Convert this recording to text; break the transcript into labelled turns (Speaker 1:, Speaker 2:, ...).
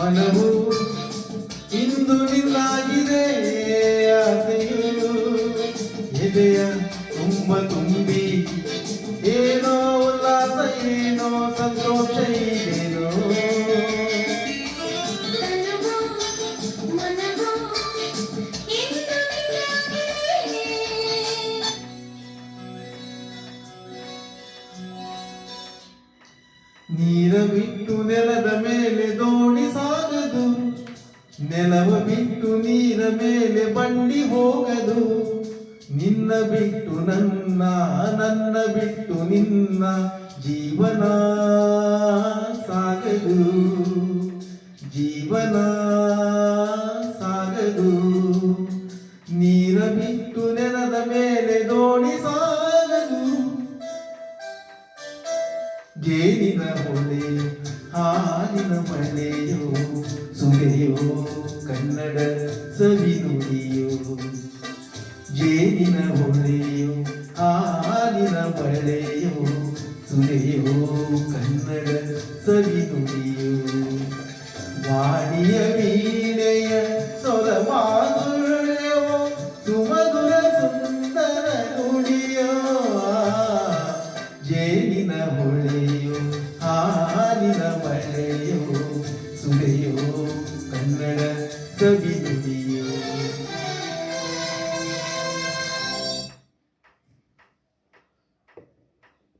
Speaker 1: ಮನವು ಇಂದು ನಿನ್ನಾಗಿದೆ ಆಸೆಯು ಎದೆಯ ತುಂಬಿ ಏನೋ ಉಲ್ಲಾಸ ಏನೋ ಸಂತೋಷ ಇದೇನೋ ನೀರ ಬಿಟ್ಟು ನೆಲದ ಮೇಲೆ ದೋಣಿ ಸಾಗದು ನೆಲವ ಬಿಟ್ಟು ನೀರ ಮೇಲೆ ಬಂಡಿ ಹೋಗದು ನಿನ್ನ ಬಿಟ್ಟು ನನ್ನ ಬಿಟ್ಟು ನಿನ್ನ ಜೀವನ ಸಾಗದು ಜೀವನ ಸಾಗದು ನೀರ ಬಿಟ್ಟು ನೆಲದ ಮೇಲೆ ದೋಣಿ ಸಾಗದು ಜೇನಿನ ಹೊಳೆ ಹಾಲಿನ ಮಳೆಯೋ ಸುಗೆಯೋ ಕನ್ನಡ ಸವಿ ನುಡಿಯೋ ಜೇನಿನ ಹೊಳೆಯೋ ಹಾಲಿನ ಮಳೆಯೋ ಸುಗೆಯೋ ಕನ್ನಡ ಸವಿ ನುಡಿಯೋ ವಾಣಿಯ